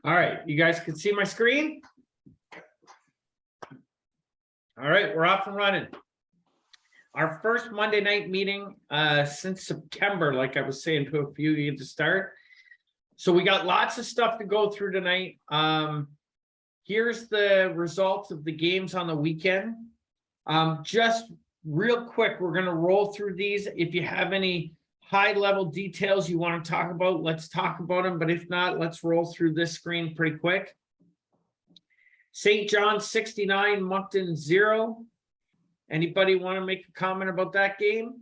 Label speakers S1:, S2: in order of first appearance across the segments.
S1: All right, you guys can see my screen? All right, we're off and running. Our first Monday night meeting since September, like I was saying to a few of you to start. So we got lots of stuff to go through tonight. Here's the results of the games on the weekend. Just real quick, we're gonna roll through these. If you have any high-level details you want to talk about, let's talk about them. But if not, let's roll through this screen pretty quick. St. John 69, Moncton 0. Anybody want to make a comment about that game?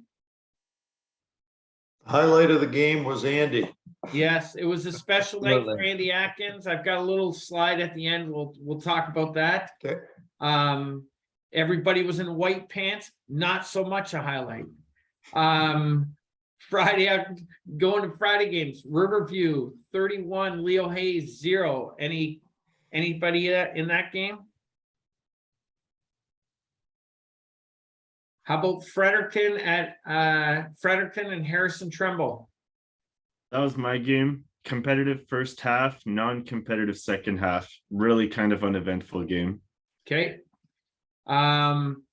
S2: Highlight of the game was Andy.
S1: Yes, it was a special night for Andy Atkins. I've got a little slide at the end. We'll talk about that.
S2: Okay.
S1: Everybody was in white pants. Not so much a highlight. Friday, going to Friday games. Riverview 31, Leo Hayes 0. Anybody in that game? How about Fredericton and Harrison Trumbull?
S3: That was my game. Competitive first half, non-competitive second half. Really kind of uneventful game.
S1: Okay. Ormukdu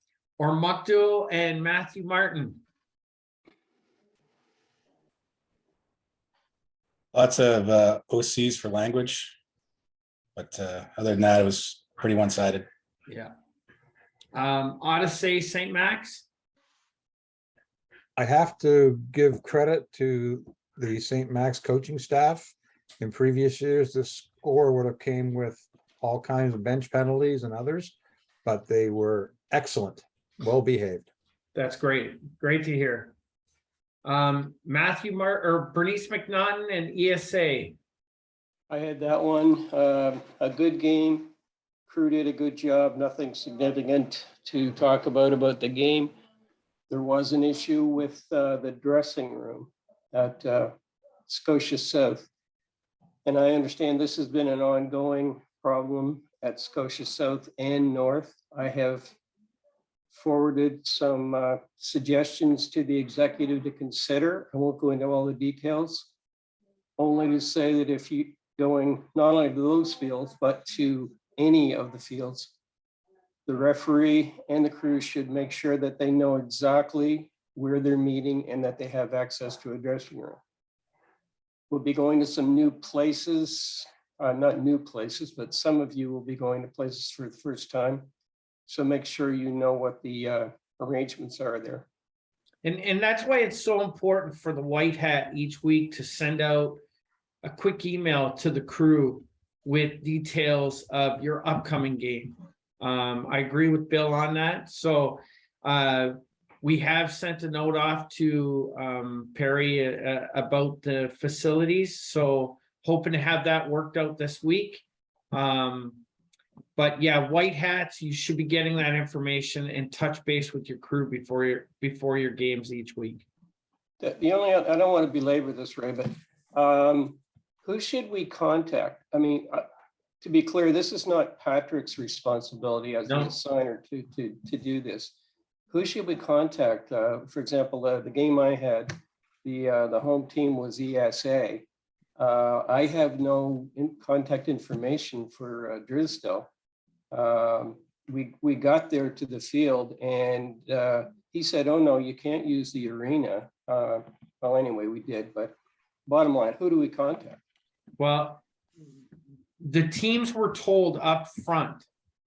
S1: and Matthew Martin.
S4: Lots of OCs for language, but other than that, it was pretty one-sided.
S1: Yeah. Odyssey St. Max.
S5: I have to give credit to the St. Max coaching staff. In previous years, the score would have came with all kinds of bench penalties and others, but they were excellent, well behaved.
S1: That's great. Great to hear. Bernice McNaughton and ESA.
S6: I had that one, a good game. Crew did a good job, nothing significant to talk about the game. There was an issue with the dressing room at Scotia South. And I understand this has been an ongoing problem at Scotia South and North. I have forwarded some suggestions to the executive to consider. I won't go into all the details, only to say that if you going not only to those fields, but to any of the fields, the referee and the crew should make sure that they know exactly where they're meeting and that they have access to a dressing room. We'll be going to some new places, not new places, but some of you will be going to places for the first time. So make sure you know what the arrangements are there.
S1: And that's why it's so important for the White Hat each week to send out a quick email to the crew with details of your upcoming game. I agree with Bill on that. So we have sent a note off to Perry about the facilities. So hoping to have that worked out this week. But yeah, White Hats, you should be getting that information and touch base with your crew before your games each week.
S6: The only, I don't want to belabor this, Ray, but who should we contact? I mean, to be clear, this is not Patrick's responsibility as the assigner to do this. Who should we contact? For example, the game I had, the home team was ESA. I have no contact information for Driscoll. We got there to the field and he said, oh no, you can't use the arena. Well, anyway, we did, but bottom line, who do we contact?
S1: Well, the teams were told up front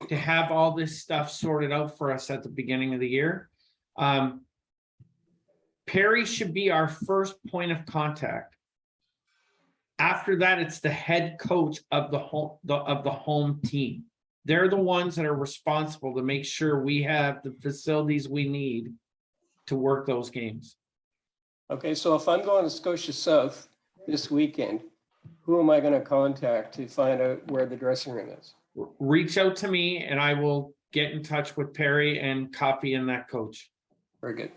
S1: to have all this stuff sorted out for us at the beginning of the year. Perry should be our first point of contact. After that, it's the head coach of the home team. They're the ones that are responsible to make sure we have the facilities we need to work those games.
S6: Okay, so if I'm going to Scotia South this weekend, who am I going to contact to find out where the dressing room is?
S1: Reach out to me and I will get in touch with Perry and copy in that coach.
S6: Very good.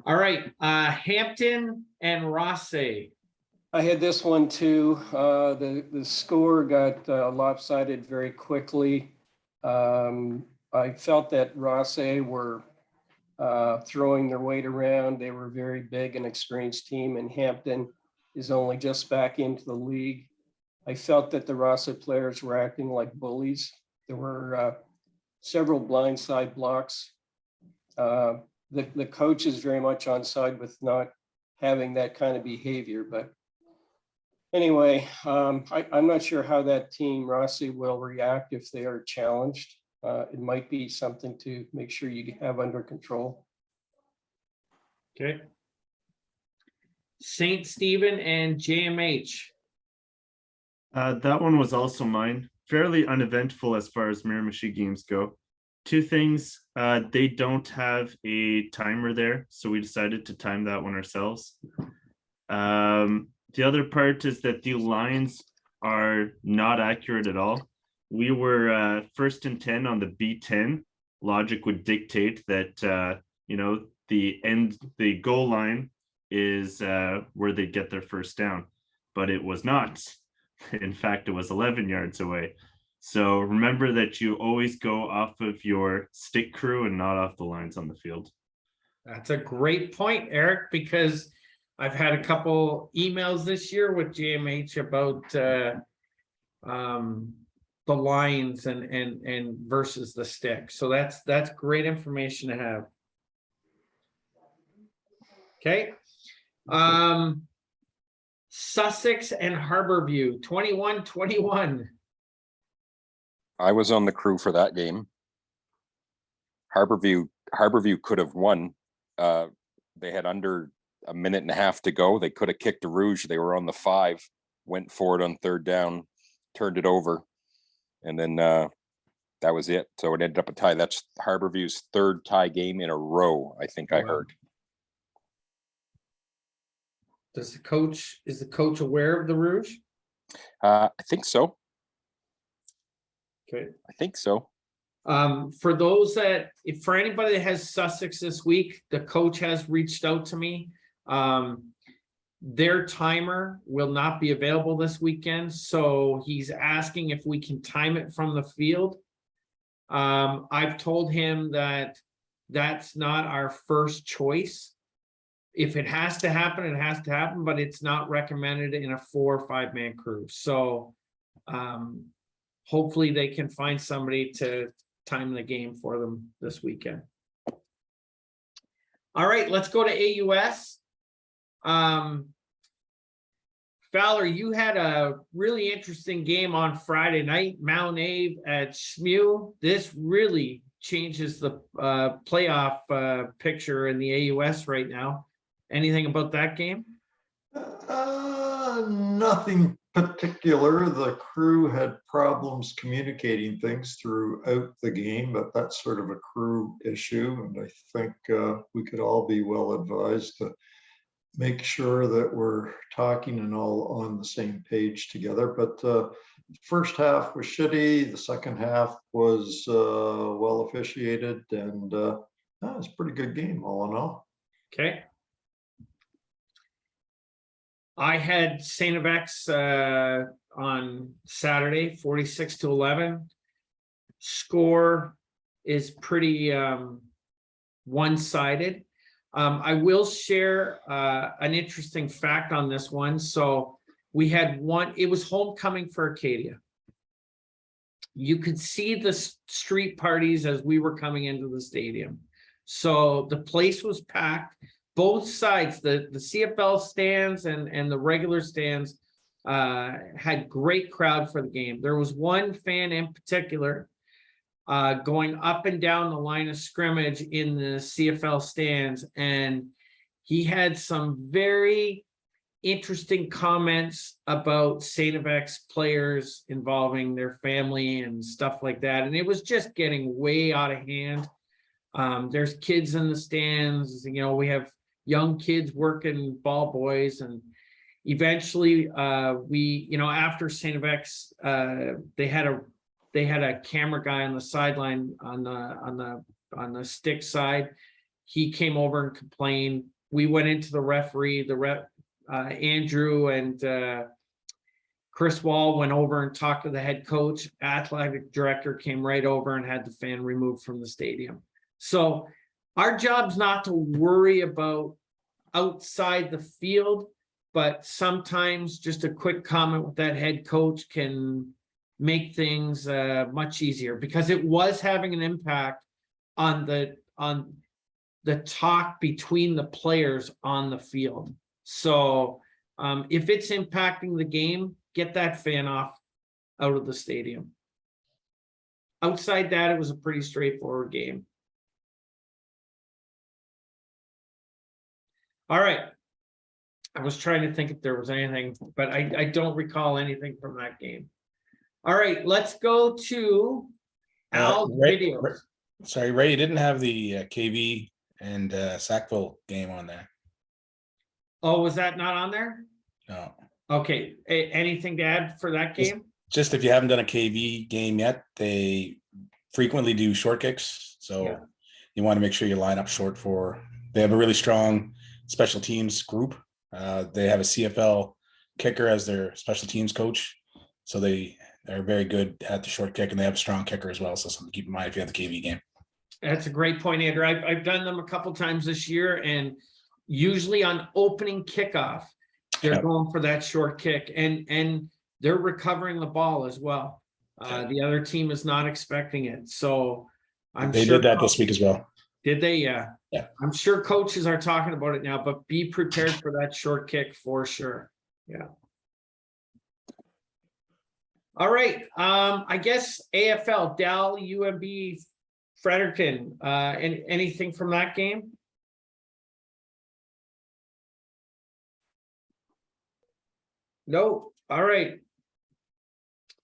S1: All right, Hampton and Rossay.
S6: I had this one too. The score got lopsided very quickly. I felt that Rossay were throwing their weight around. They were a very big and experienced team, and Hampton is only just back into the league. I felt that the Rossa players were acting like bullies. There were several blindside blocks. The coach is very much on side with not having that kind of behavior, but anyway, I'm not sure how that team, Rossi, will react if they are challenged. It might be something to make sure you have under control.
S1: Okay. St. Stephen and JMH.
S3: That one was also mine. Fairly uneventful as far as Miramichi games go. Two things, they don't have a timer there, so we decided to time that one ourselves. The other part is that the lines are not accurate at all. We were first and 10 on the B10. Logic would dictate that, the goal line is where they get their first down, but it was not. In fact, it was 11 yards away. So remember that you always go off of your stick crew and not off the lines on the field.
S1: That's a great point, Eric, because I've had a couple emails this year with JMH about the lines and versus the stick. So that's great information to have. Okay. Sussex and Harborview, 21-21.
S7: I was on the crew for that game. Harborview could have won. They had under a minute and a half to go. They could have kicked a Rouge. They were on the 5, went for it on third down, turned it over, and then that was it. So it ended up a tie. That's Harborview's third tie game in a row, I think I heard.
S1: Is the coach aware of the Rouge?
S7: I think so.
S1: Okay.
S7: I think so.
S1: For those for anybody that has Sussex this week, the coach has reached out to me. Their timer will not be available this weekend, so he's asking if we can time it from the field. I've told him that that's not our first choice. If it has to happen, it has to happen, but it's not recommended in a 4 or 5 man crew. So hopefully they can find somebody to time the game for them this weekend. All right, let's go to AUS. Fowler, you had a really interesting game on Friday night, Mount Ave at SMU. This really changes the playoff picture in the AUS right now. Anything about that game?
S2: Nothing particular. The crew had problems communicating things throughout the game, but that's sort of a crew issue. And I think we could all be well advised to make sure that we're talking and all on the same page together. But the first half was shitty. The second half was well officiated, and it was a pretty good game all in all.
S1: Okay. I had St. FX on Saturday, 46-11. Score is pretty one-sided. I will share an interesting fact on this one. So we had it was homecoming for Acadia. You could see the street parties as we were coming into the stadium. So the place was packed. Both sides, the CFL stands and the regular stands had great crowd for the game. There was one fan in particular going up and down the line of scrimmage in the CFL stands, and he had some very interesting comments about St. FX players involving their family and stuff like that. And it was just getting way out of hand. There's kids in the stands, we have young kids working ball boys, and eventually we, after St. FX, they had a camera guy on the sideline on the stick side. He came over and complained. We went into the referee, Andrew and Chris Wall went over and talked to the head coach. Athletic director came right over and had the fan removed from the stadium. So our job's not to worry about outside the field, but sometimes just a quick comment with that head coach can make things much easier, because it was having an impact on the talk between the players on the field. So if it's impacting the game, get that fan off out of the stadium. Outside that, it was a pretty straightforward game. All right. I was trying to think if there was anything, but I don't recall anything from that game. All right, let's go to Al's
S4: Ray-
S1: videos.
S4: Sorry, Ray, you didn't have the KV and Sackville game on there.
S1: Oh, was that not on there?
S4: No,
S1: Okay, anything to add for that
S4: Just-
S1: game?
S4: just if you haven't done a KV game yet, they frequently do short kicks. So
S1: Yeah.
S4: you want to make sure you line up short for, they have a really strong special teams group. They have a CFL kicker as their special teams coach. So they're very good at the short kick, and they have a strong kicker as well. So something to keep in mind if you have the KV game.
S1: That's a great point, Andrew. I've done them a couple times this year, and usually on opening kickoff, they're
S4: Yep.
S1: going for that short kick, and they're recovering the ball as well. The other team is not expecting it, so I'm
S4: They
S1: sure.
S4: did that this week as well.
S1: Did they? Yeah.
S4: Yeah.
S1: I'm sure coaches are talking about it now, but be prepared for that short kick for sure. Yeah. All right. I guess AFL, Dal, UMB, Fredericton, anything from that game? No. All right.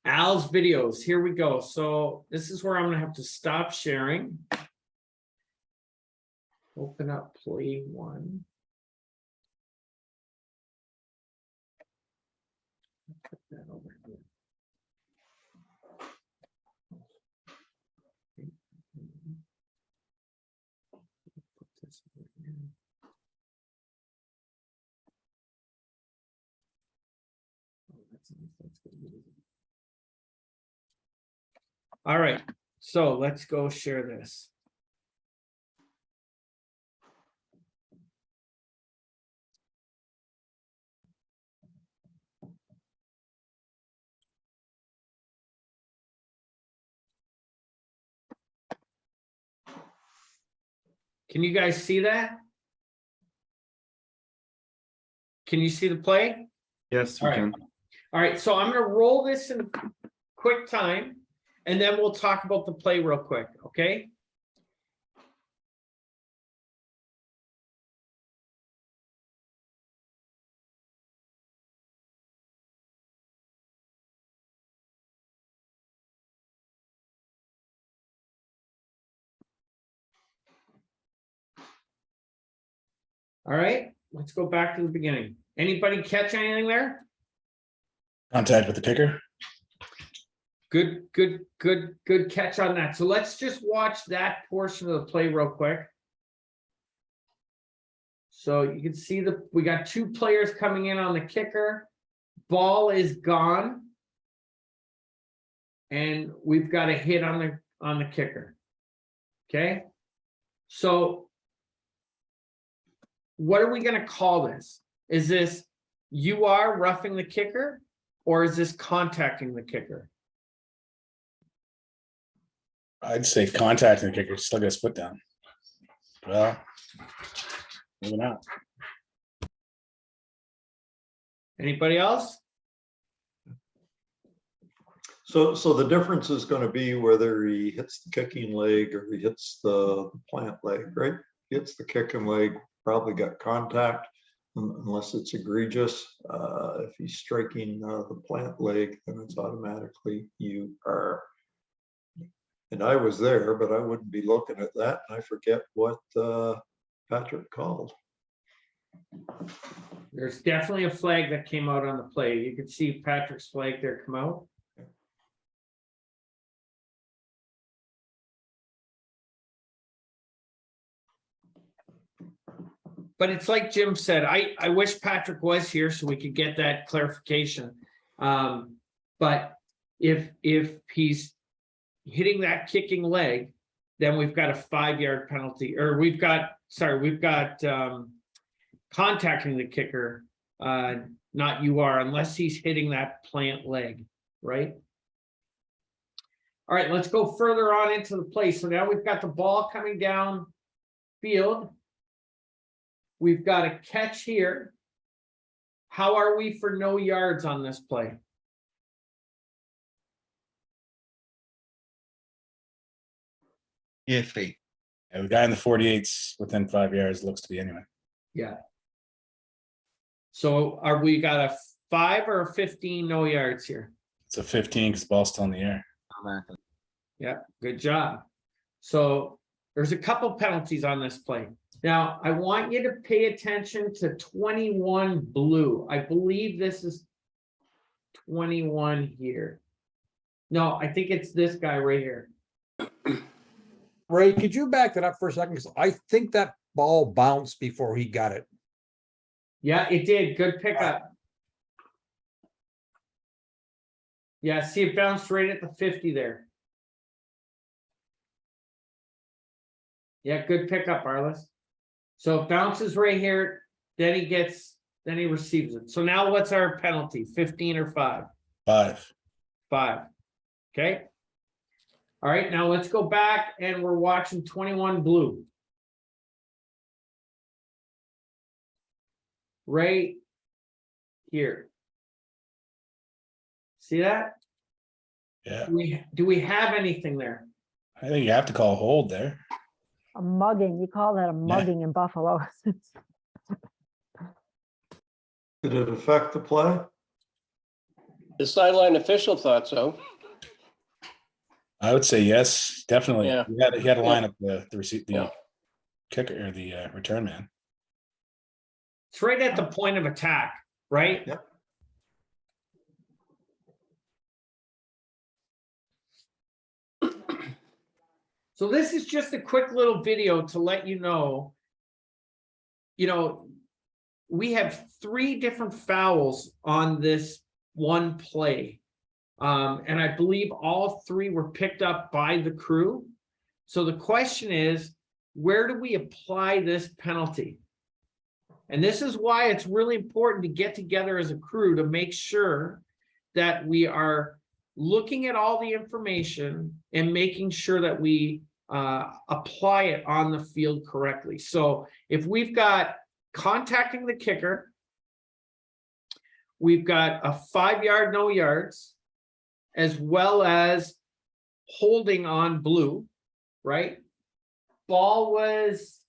S1: Al's videos. Here we go. So this is where I'm gonna have to stop sharing. Open up play one. Put that over here. Put this over here. Oh, that's good. All right, so let's go share this. Can you guys see that? Can you see the play?
S3: Yes, we
S1: All right.
S3: can.
S1: All right, so I'm gonna roll this in quick time, and then we'll talk about the play real quick, okay? All right, let's go back to the beginning. Anybody catch anything there?
S4: Contact with the kicker.
S1: Good catch on that. So let's just watch that portion of the play real quick. So you can see we got two players coming in on the kicker. Ball is gone. And we've got a hit on the kicker. Okay. So what are we going to call this? Is this you are roughing the kicker, or is this contacting the kicker?
S4: I'd say contacting the kicker, still got his foot down. Well, maybe not.
S1: Anybody else?
S2: So the difference is going to be whether he hits the kicking leg or he hits the plant leg, right? Hits the kicking leg, probably got contact unless it's egregious. If he's striking the plant leg, then it's automatically you are. And I was there, but I wouldn't be looking at that. I forget what Patrick called.
S1: There's definitely a flag that came out on the play. You can see Patrick's flag there come out. But it's like Jim said, I wish Patrick was here so we could get that clarification. But if he's hitting that kicking leg then we've got a 5-yard penalty, or we've got contacting the kicker, not you are, unless he's hitting that plant leg, right? All right, let's go further on into the play. So now we've got the ball coming down field. We've got a catch here. How are we for no yards on this play?
S8: Iffy.
S4: And the guy in the 48s within 5 yards looks to be anyway.
S1: Yeah. So are we got a 5 or a 15 no yards here?
S4: It's a 15 because ball's still in the air.
S1: Yeah, good job. So there's a couple penalties on this play. Now, I want you to pay attention to 21 blue. I believe this is 21 here. No, I think it's this guy right here.
S5: Ray, could you back that up for a second? Because I think that ball bounced before he got it.
S1: Yeah, it did. Good pickup. Yeah, see, it bounced right at the 50 there. Yeah, good pickup, Arliss. So it bounces right here, then he receives it. So now what's our penalty? 15 or 5?
S4: 5.
S1: 5. Okay. All right, now let's go back and we're watching 21 blue. Right here. See that?
S4: Yeah,
S1: Do we have anything there?
S4: I think you have to call a hold there.
S9: A mugging, you call that a mugging in Buffalo.
S2: Did it affect the play?
S6: The sideline official thought so.
S4: I would say yes, definitely.
S6: Yeah.
S4: He had to line up the receipt, the
S6: Yeah.
S4: kicker or the return man.
S1: It's right at the point of attack, right?
S2: Yep.
S1: So this is just a quick little video to let you know, we have 3 different fouls on this one play. And I believe all 3 were picked up by the crew. So the question is, where do we apply this penalty? And this is why it's really important to get together as a crew to make sure that we are looking at all the information and making sure that we apply it on the field correctly. So if we've got contacting the kicker, we've got a 5-yard no yards, as well as holding on blue, right? Ball was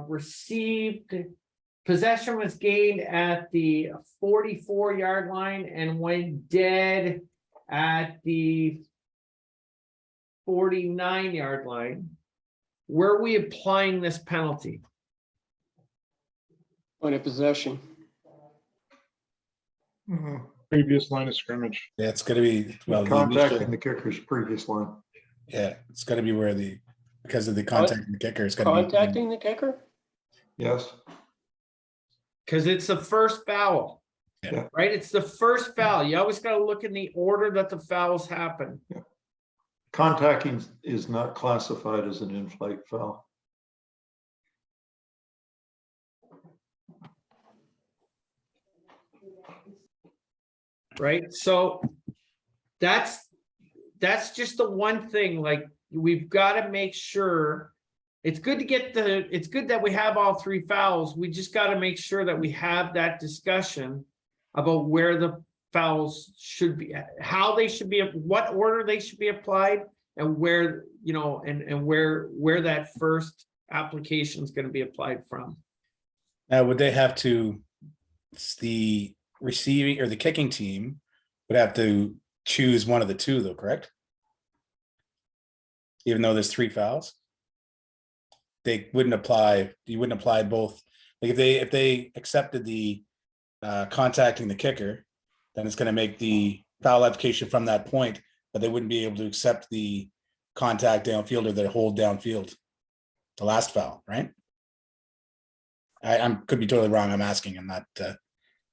S1: received, possession was gained at the 44-yard line and went dead at the 49-yard line. Where are we applying this penalty?
S6: Point of possession.
S8: Previous line of scrimmage.
S4: Yeah, it's gonna be, well, the
S2: Contacting
S4: initial-
S2: the kicker's previous line.
S4: yeah, it's gonna be where because of the contact of the kicker, it's gonna be.
S6: Contacting the kicker?
S2: Yes,
S1: Because it's the first foul.
S2: Yeah.
S1: Right? It's the first foul. You always got to look in the order that the fouls happen.
S2: contacting is not classified as an in-flight foul.
S1: Right? So that's just the one thing, like, we've got to make sure. It's good that we have all 3 fouls. We just got to make sure that we have that discussion about where the fouls should be, how they should be, what order they should be applied, and where, and where that first application is going to be applied from.
S4: Now, would they have to, the receiving or the kicking team would have to choose one of the 2 though, correct? Even though there's 3 fouls? You wouldn't apply both. Like if they accepted the contacting the kicker, then it's gonna make the foul application from that point, but they wouldn't be able to accept the contact downfield or the hold downfield, the last foul, right? I could be totally wrong. I'm asking, I'm not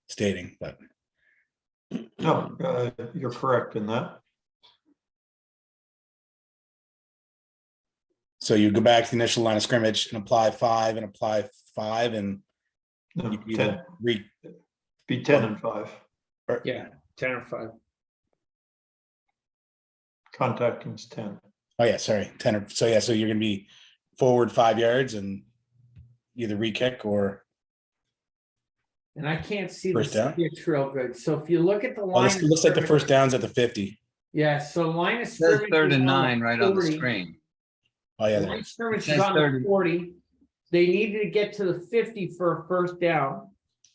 S4: stating, but
S2: No, you're correct in that.
S4: So you go back to the initial line of scrimmage and apply 5 and
S2: No,
S4: you can
S2: 10,
S4: either
S2: be 10 and 5.
S1: Yeah, 10 or 5.
S2: Contacting's 10.
S4: Oh yeah, sorry, 10 or so yeah, so you're gonna be forward 5 yards and either re-kick or
S1: And I can't see the
S4: First down?
S1: pitch real good. So if you look at the
S4: well,
S1: line.
S4: this looks like the first down's at the 50.
S1: Yeah, so line of
S10: Says
S1: scrimmage.
S10: third
S1: is
S10: and
S1: on
S10: 9 right on the
S1: 40.
S10: screen.
S4: Oh yeah,
S1: The
S4: there
S1: line
S4: it
S1: of
S4: is.
S1: scrimmage is
S10: says
S1: on the
S10: 30.
S1: 40. They needed to get to the 50 for a first down.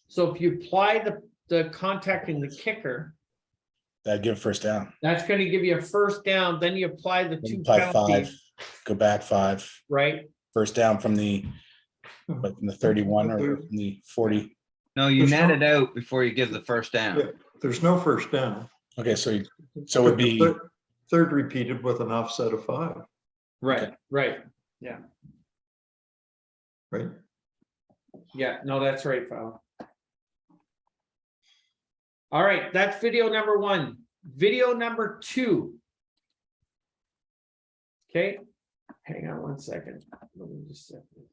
S1: So if you apply the contacting the kicker,
S4: That'd give first down.
S1: that's gonna give you a first down, then you apply the
S4: Then
S1: 2
S4: apply 5,
S1: penalties,
S4: go back 5,
S1: right?
S4: first down from the 31 or from the 40.
S10: No, you
S2: There's
S10: net
S2: no-
S10: it out before you give the first down.
S2: Yeah. There's no first down.
S4: Okay, so it would
S2: But the
S4: be
S2: third repeated with an offset of 5,
S1: Right, right.
S2: right?
S1: Yeah, no, that's right, Val. All right, that's video number 1. Video number 2. Okay, hang on 1 second. Let me just set this.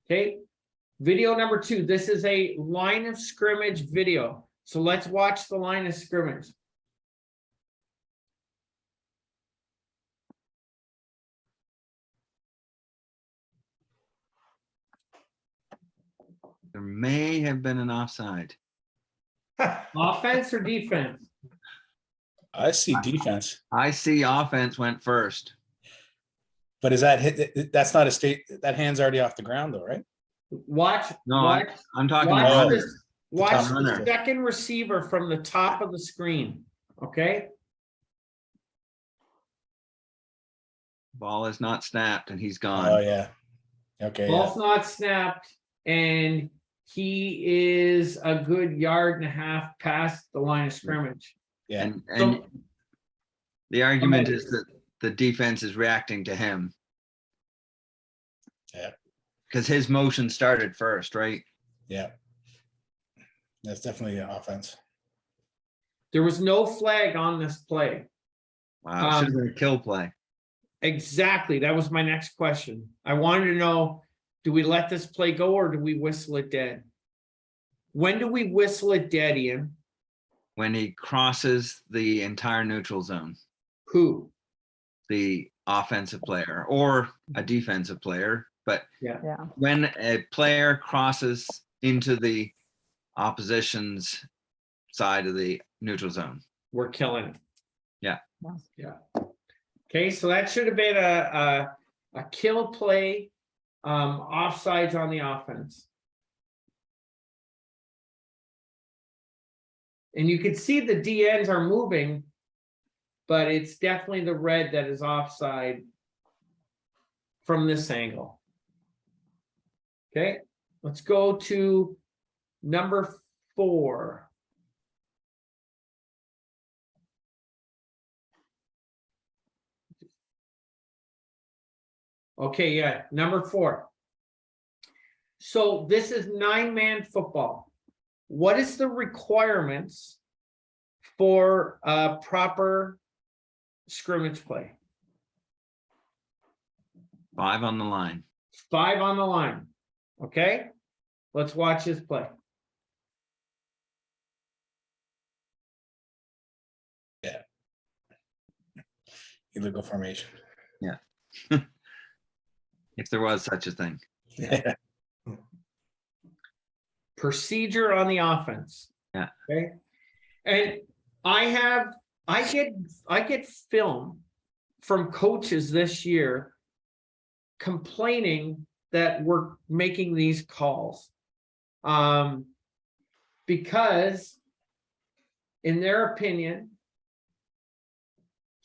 S1: Okay, video number 2. This is a line of scrimmage video. So let's watch the line of scrimmage.
S10: There may have been an offside.
S1: Offense or defense?
S4: I see defense,
S10: I see offense went first.
S4: but is that hit? That's not a state. That hand's already off the ground though, right?
S1: Watch,
S10: No,
S1: watch,
S10: I'm talking
S1: watch
S10: about
S1: this. Watch
S4: top
S1: the
S10: runner.
S1: second receiver from the top of the screen, okay?
S10: ball is not snapped and he's
S4: Oh
S10: gone.
S4: yeah. Okay. Yeah.
S1: Ball's not snapped, and he is a good yard and a half past the line of scrimmage.
S4: Yeah.
S10: And
S1: So-
S10: the argument
S1: Okay.
S10: is that the defense is reacting to him.
S4: Yeah.
S10: Because his motion started first, right?
S4: Yeah. That's definitely an offense.
S1: There was no flag on this play.
S10: Wow, should have been a kill play.
S1: Exactly, that was my next question. I wanted to know, do we let this play go or do we whistle it dead? When do we whistle it dead, Ian?
S10: When he crosses the entire neutral zone,
S1: Who?
S10: the offensive player or a defensive player, but
S9: Yeah,
S10: when a player crosses into the opposition's side of the neutral zone.
S1: We're killing it.
S10: Yeah.
S1: Yeah. Okay, so that should have been a kill play, offsides on the offense. And you can see the DNs are moving, but it's definitely the red that is offside from this angle. Okay, let's go to number 4. Okay, yeah, number 4. So this is 9-man football. What is the requirements for a proper scrimmage play?
S10: 5 on the line.
S1: 5 on the line. Okay, let's watch this play.
S4: Illegal formation.
S10: If there was such a thing.
S4: Yeah.
S1: Procedure on the offense.
S10: Yeah.
S1: Okay. And I get film from coaches this year complaining that we're making these calls. Because in their opinion,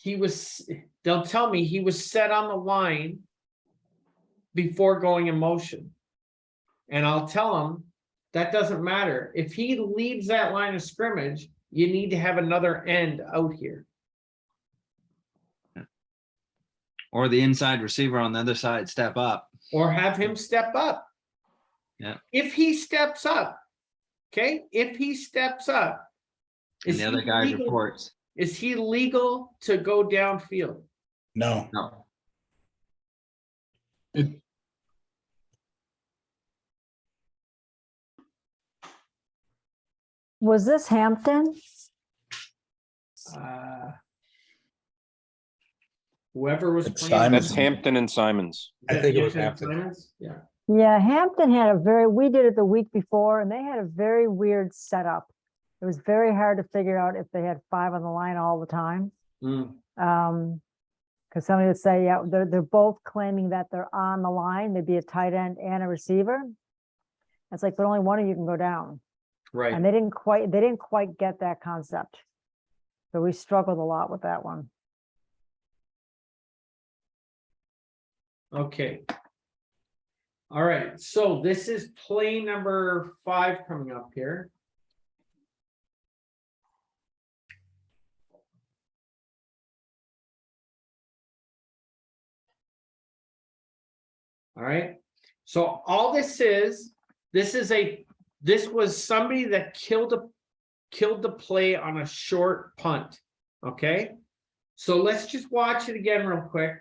S1: they'll tell me he was set on the line before going in motion. And I'll tell them that doesn't matter. If he leaves that line of scrimmage, you need to have another end out here.
S10: Or the inside receiver on the other side step up.
S1: Or have him step up.
S10: Yeah.
S1: If he steps up, okay, if he steps up.
S10: And
S1: is
S10: the other
S1: he
S10: guy
S1: legal-
S10: reports.
S1: Is he legal to go downfield?
S4: No.
S10: No.
S8: It,
S9: Was this Hampton?
S1: Uh, Whoever was
S4: It's
S1: playing.
S4: Simons.
S7: That's Hampton and Simons.
S5: I think it was
S1: Hampton
S5: Hampton.
S1: Simons? Yeah.
S9: Yeah, Hampton had a very, we did it the week before and they had a very weird setup. It was very hard to figure out if they had 5 on the line all the time.
S1: Mm,
S9: Because somebody would say, yeah, they're both claiming that they're on the line. They'd be a tight end and a receiver. It's like, but only one of you can go down.
S1: right.
S9: And they didn't quite get that concept. So we struggled a lot with that one.
S1: Okay. All right, so this is play number 5 coming up here. All right, so all this was somebody that killed the play on a short punt, okay? So let's just watch it again real quick.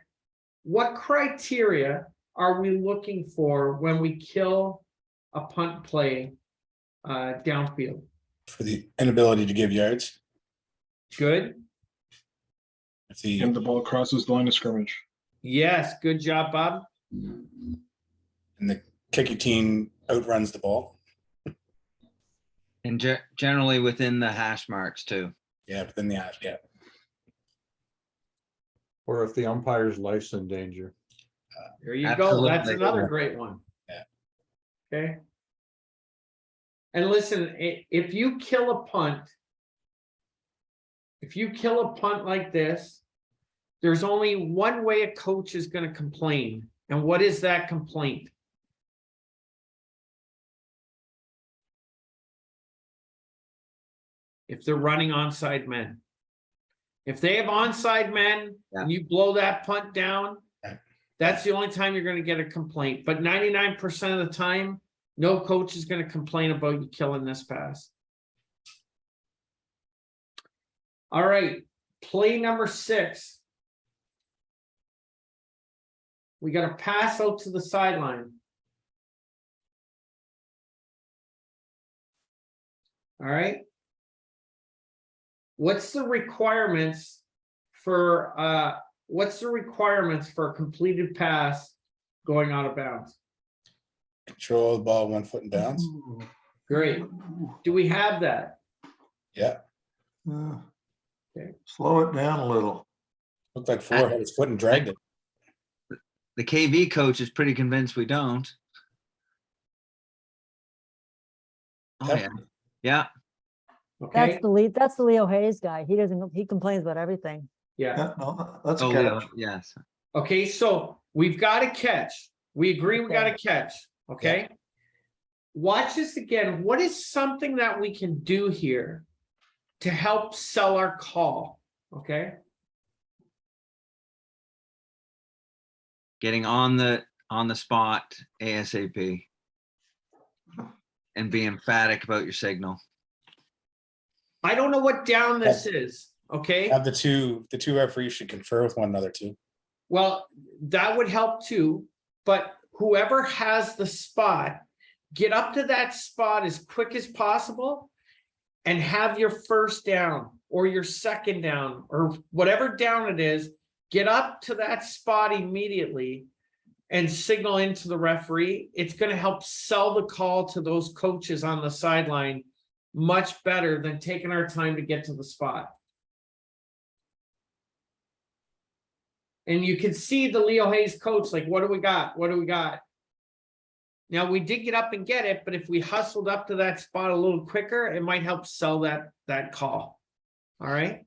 S1: What criteria are we looking for when we kill a punt play downfield?
S4: For the inability to give yards.
S1: Good.
S4: If the
S8: and the ball crosses the line of scrimmage.
S1: Yes, good job, Bob.
S4: and the kicking team outruns the ball.
S10: And generally within the hash marks too.
S4: Yeah, but then the yeah.
S5: Or if the umpire's life's in danger.
S1: There you go. That's
S10: Absolutely.
S1: another great one.
S4: Yeah.
S1: Okay. And listen, if you kill a punt like this, there's only one way a coach is going to complain. And what is that complaint? If they're running onside men. If they have onside men and you blow that punt down, that's the only time you're going to get a complaint. But 99% of the time, no coach is going to complain about you killing this pass. All right, play number 6. We got to pass out to the sideline. All right. What's the requirements for a completed pass going out of bounds?
S4: Control the ball 1 foot in bounds.
S1: Great. Do we have that?
S4: Yeah.
S1: Okay.
S2: Slow it down a little.
S4: Looked like 4 had his foot and dragged it.
S10: The KV coach is pretty convinced we don't. Oh, yeah. Yeah.
S1: Okay.
S9: That's the Leo Hayes guy. He complains about everything.
S1: Yeah.
S2: Yeah, no, that's
S10: Oh,
S2: a
S10: yeah.
S2: catch.
S10: Yes.
S1: Okay. So we've got to catch. We agree we got to catch. Okay. Watch this again. What is something that we can do here to help sell our call? Okay.
S10: Getting on the spot ASAP. And be emphatic about your signal.
S1: I don't know what down this is. Okay.
S4: Have the two referees should confer with one another too.
S1: Well, that would help too, but whoever has the spot, get up to that spot as quick as possible and have your first down or your second down or whatever down it is, get up to that spot immediately and signal into the referee. It's going to help sell the call to those coaches on the sideline much better than taking our time to get to the spot. And you can see the Leo Hayes coach, like, what do we got? What do we got? Now, we did get up and get it, but if we hustled up to that spot a little quicker, it might help sell that call. All right.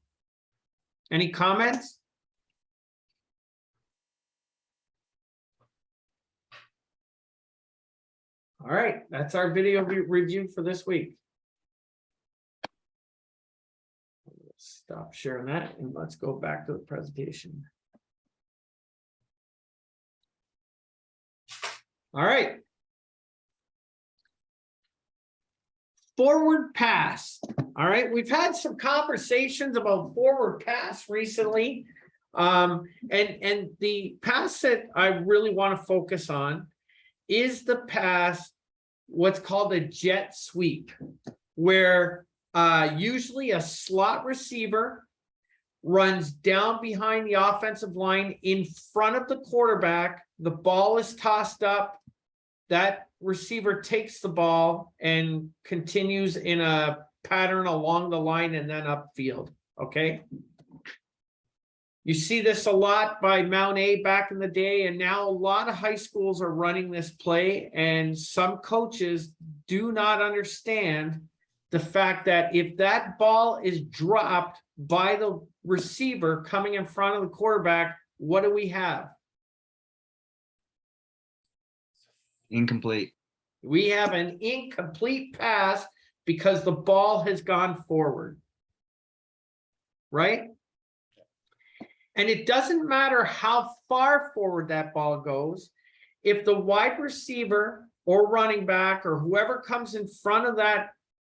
S1: Any comments? All right, that's our video review for this week. Stop sharing that and let's go back to the presentation. All right. Forward pass. All right, we've had some conversations about forward pass recently. And the pass that I really want to focus on is the pass, what's called a jet sweep, where usually a slot receiver runs down behind the offensive line in front of the quarterback. The ball is tossed up. That receiver takes the ball and continues in a pattern along the line and then upfield. Okay. You see this a lot by Mount A back in the day, and now a lot of high schools are running this play, and some coaches do not understand the fact that if that ball is dropped by the receiver coming in front of the quarterback, what do we have?
S10: Incomplete.
S1: We have an incomplete pass because the ball has gone forward. Right? And it doesn't matter how far forward that ball goes. If the wide receiver or running back or whoever comes in front of that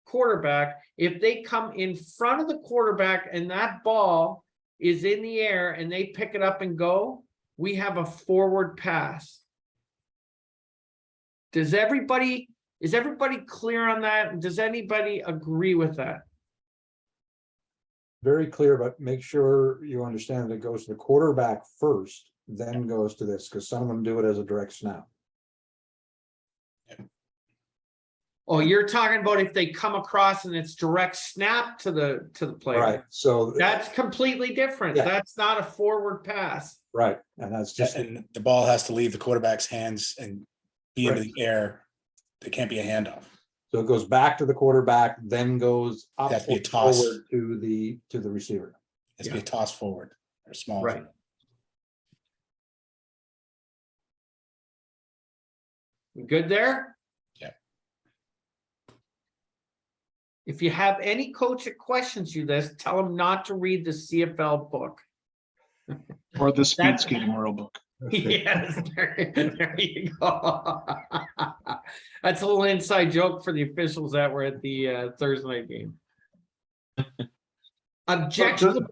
S1: quarterback, if they come in front of the quarterback and that ball is in the air and they pick it up and go, we have a forward pass. Is everybody clear on that? Does anybody agree with that?
S5: Very clear, but make sure you understand that it goes to the quarterback first, then goes to this, because some of them do it as a direct snap.
S1: Oh, you're talking about if they come across and it's direct snap to the player.
S5: Right, so,
S1: That's completely different.
S5: Yeah.
S1: That's not a forward pass.
S5: right, and that's just,
S4: And the ball has to leave the quarterback's hands and be into
S5: Right.
S4: the air. There can't be a handoff.
S5: so it goes back to the quarterback, then goes up
S4: Has to be a
S5: or
S4: toss.
S5: forward to the receiver.
S4: It's be a toss forward or small.
S1: Right. We good there?
S4: Yeah.
S1: If you have any coach that questions you this, tell them not to read the CFL book.
S8: Or the speed
S1: That's-
S8: skating world book.
S1: Yes, there you go. That's a little inside joke for the officials that were at the Thursday night game. Objection. Go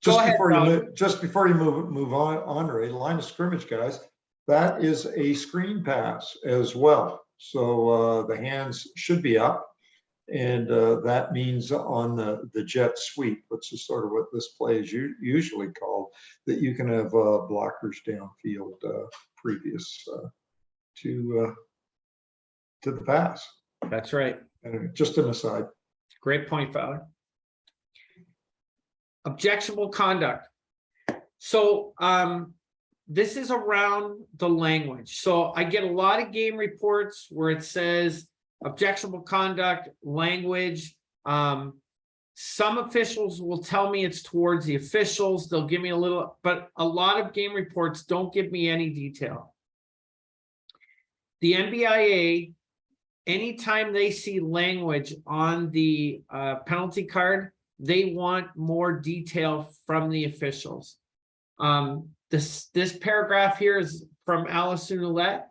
S2: Just
S1: ahead,
S2: before you
S1: Rob.
S2: just before you move on, Andre, line of scrimmage, guys, that is a screen pass as well. So the hands should be up. And that means on the jet sweep, which is sort of what this play is usually called, that you can have blockers downfield previous to the pass.
S1: That's right.
S2: Anyway, just an aside.
S1: Great point, Fowler. Objectionable conduct. So this is around the language. So I get a lot of game reports where it says objectionable conduct, language. Some officials will tell me it's towards the officials. They'll give me a little, but a lot of game reports don't give me any detail. The NBIA, anytime they see language on the penalty card, they want more detail from the officials. This paragraph here is from Allison Ouellette.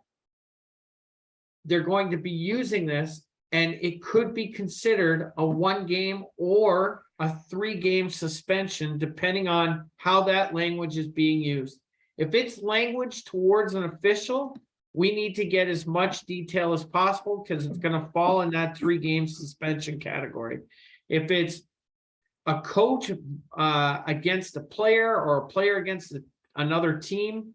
S1: They're going to be using this, and it could be considered a 1-game or a 3-game suspension, depending on how that language is being used. If it's language towards an official, we need to get as much detail as possible because it's going to fall in that 3-game suspension category. If it's a coach against a player or a player against another team,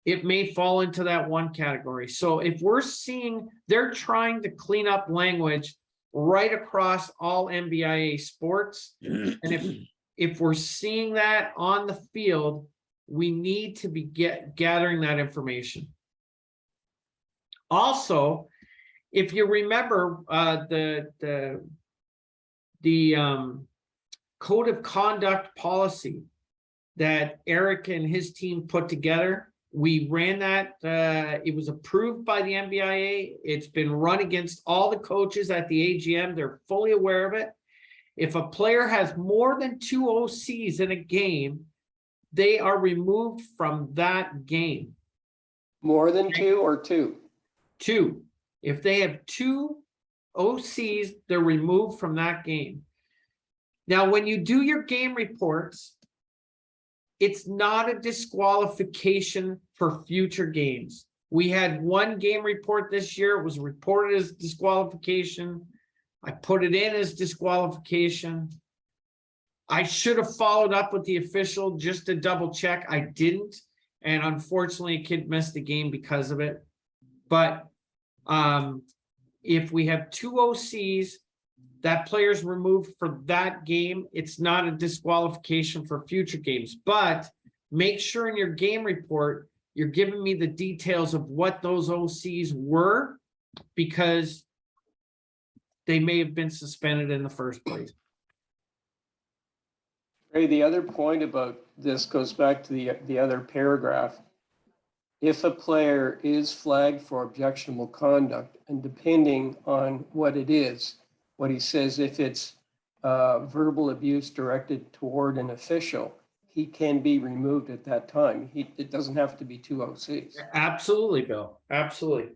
S1: it may fall into that one category. So if we're seeing they're trying to clean up language right across all NBIA sports, and if we're seeing that on the field, we need to be gathering that information. Also, if you remember the code of conduct policy that Eric and his team put together, we ran that. It was approved by the NBIA. It's been run against all the coaches at the AGM. They're fully aware of it. If a player has more than 2 OCs in a game, they are removed from that game.
S6: More than 2 or 2?
S1: 2. If they have 2 OCs, they're removed from that game. Now, when you do your game reports, it's not a disqualification for future games. We had one game report this year. It was reported as disqualification. I put it in as disqualification. I should have followed up with the official just to double check. I didn't. And unfortunately, a kid missed the game because of it. But if we have two OCs, that player's removed for that game, it's not a disqualification for future games. But make sure in your game report, you're giving me the details of what those OCs were, because they may have been suspended in the first place.
S6: Ray, the other point about this goes back to the other paragraph. If a player is flagged for objectionable conduct, and depending on what it is, what he says, if it's verbal abuse directed toward an official, he can be removed at that time. It doesn't have to be two OCs.
S1: Absolutely, Bill. Absolutely.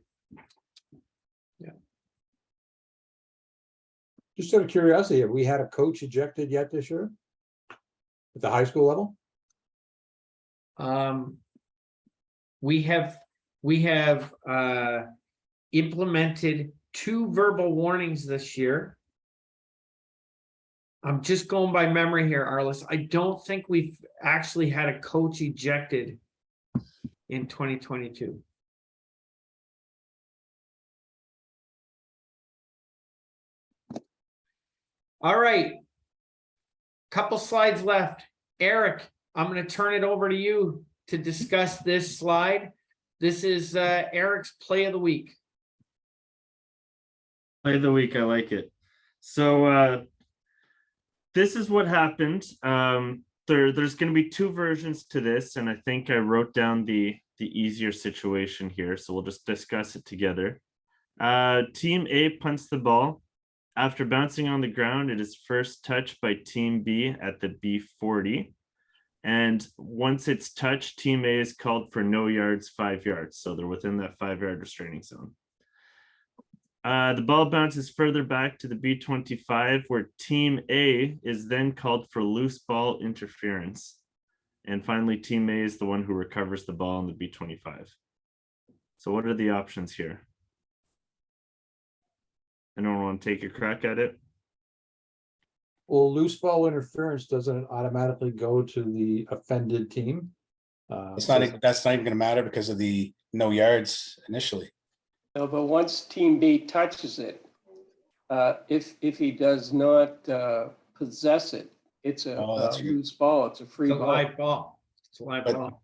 S5: Just out of curiosity, have we had a coach ejected yet this year? At the high school level?
S1: We have implemented 2 verbal warnings this year. I'm just going by memory here, Arliss. I don't think we've actually had a coach ejected in 2022. All right. Couple slides left. Eric, I'm going to turn it over to you to discuss this slide. This is Eric's play of the week.
S3: Play of the week, I like it. So this is what happened. There's going to be 2 versions to this, and I think I wrote down the easier situation here, so we'll just discuss it together. Team A punts the ball. After bouncing on the ground, it is first touched by Team B at the B40. And once it's touched, Team A is called for no yards, 5 yards. So they're within that 5-yard restraining zone. The ball bounces further back to the B25, where Team A is then called for loose ball interference. And finally, Team A is the one who recovers the ball on the B25. So what are the options here? Anyone want to take a crack at it?
S5: Well, loose ball interference doesn't automatically go to the offended team.
S4: That's not even going to matter because of the no yards initially.
S6: No, but once Team B touches it, if he does not possess it, it's a
S4: Oh, that's good.
S6: loose ball. It's a free
S1: It's a
S6: ball.
S1: live ball. It's a live
S4: But-
S1: ball.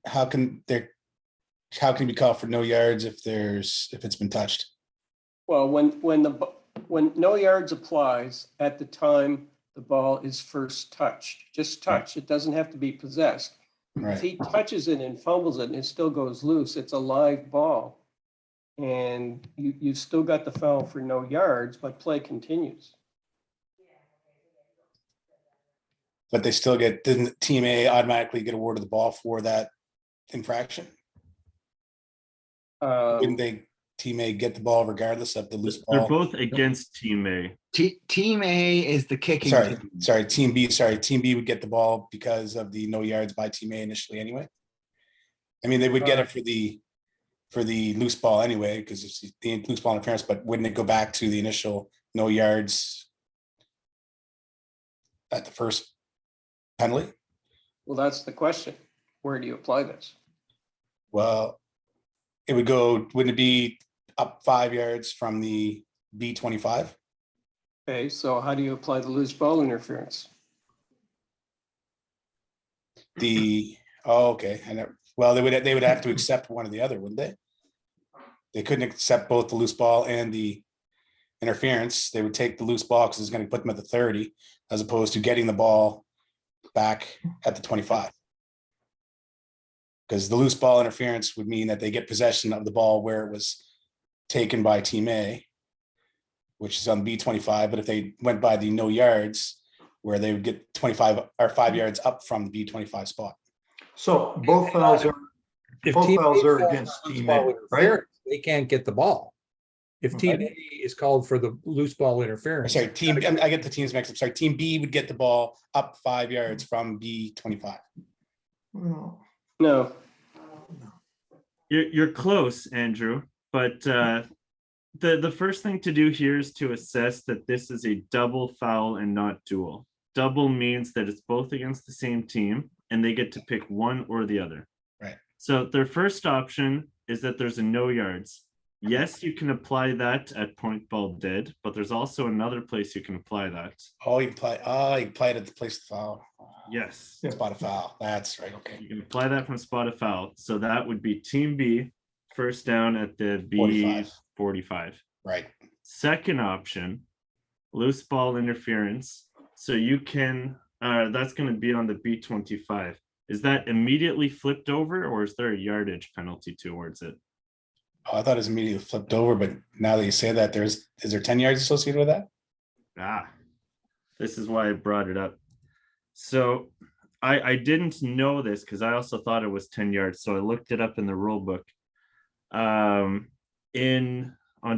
S4: How can you be called for no yards if it's been touched?
S6: Well, when no yards applies at the time the ball is first touched, just touched. It doesn't have to be possessed. If
S4: Right.
S6: he touches it and fumbles it and it still goes loose, it's a live ball. And you've still got the foul for no yards, but play continues.
S4: But they still didn't Team A automatically get awarded the ball for that infraction? Wouldn't they Team A get the ball regardless of the loose
S3: They're
S4: ball?
S3: both against Team A.
S10: Team A is the kicking team.
S4: Sorry, Team B would get the ball because of the no yards by Team A initially anyway. I mean, they would get it for the loose ball anyway, because it's the loose ball interference, but wouldn't it go back to the initial no yards at the first penalty?
S6: Well, that's the question. Where do you apply this?
S4: Well, it would go, wouldn't it be up 5 yards from the B25?
S6: Okay, so how do you apply the loose ball interference?
S4: Okay. Well, they would have to accept one or the other, wouldn't they? They couldn't accept both the loose ball and the interference. They would take the loose ball because it's going to put them at the 30, as opposed to getting the ball back at the 25. Because the loose ball interference would mean that they get possession of the ball where it was taken by Team A, which is on B25. But if they went by the no yards, where they would get 25 or 5 yards up from the B25 spot.
S2: So both fouls are
S5: If
S2: Both
S5: Team
S2: fouls
S5: A
S2: are
S5: calls
S2: against
S5: for loose
S2: Team
S5: ball
S2: A, right?
S5: interference, they can't get the ball. If Team
S2: Right.
S5: A is called for the loose ball interference.
S4: Sorry, I get the teams mixed up. Sorry, Team B would get the ball up 5 yards from B25.
S2: Well,
S6: No,
S3: You're close, Andrew, but the first thing to do here is to assess that this is a double foul and not dual. Double means that it's both against the same team and they get to pick one or the other.
S4: Right.
S3: So their first option is that there's a no yards. Yes, you can apply that at point ball dead, but there's also another place you can apply that.
S4: Oh, you play it at the place to foul.
S3: Yes.
S4: Spot a foul. That's right. Okay.
S3: You can apply that from spot of foul. So that would be team B, first down at the B
S4: 45.
S3: 45.
S4: Right.
S3: Second option, loose ball interference. So you can, that's going to be on the B25. Is that immediately flipped over or is there a yardage penalty towards it?
S4: Oh, I thought it was immediately flipped over, but now that you say that, is there 10 yards associated with that?
S3: Ah, this is why I brought it up. So I didn't know this because I also thought it was 10 yards. So I looked it up in the rule book. On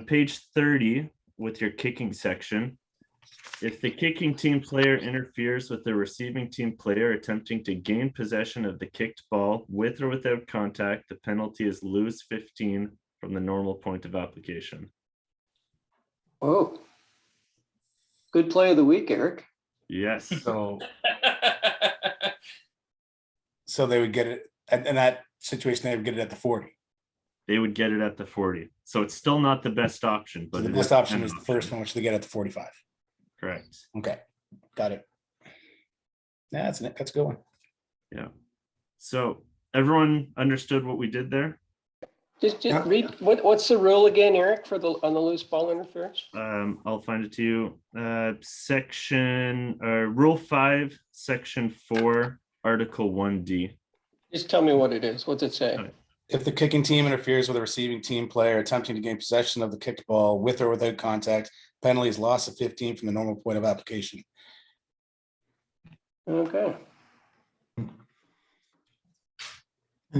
S3: page 30 with your kicking section, if the kicking team player interferes with the receiving team player attempting to gain possession of the kicked ball with or without contact, the penalty is lose 15 from the normal point of application.
S6: whoa. Good play of the week, Eric.
S3: Yes.
S4: So they would get it in that situation, they would get it at the 40.
S3: They would get it at the 40. So it's still not the best option,
S4: So
S3: but
S4: the
S3: it
S4: best
S3: is
S4: option
S3: an
S4: is the first one, which they get at the 45.
S3: Correct.
S4: Okay, got it. Yeah, that's a good one.
S3: Yeah. So everyone understood what we did there?
S6: Just
S2: Yeah.
S6: read, what's the rule again, Eric, on the loose ball interference?
S3: I'll find it to you. Rule 5, section 4, article 1D.
S6: Just tell me what it is. What's it say?
S3: Okay.
S4: If the kicking team interferes with a receiving team player attempting to gain possession of the kicked ball with or without contact, penalty is loss of 15 from the normal point of application.
S6: Okay.
S2: And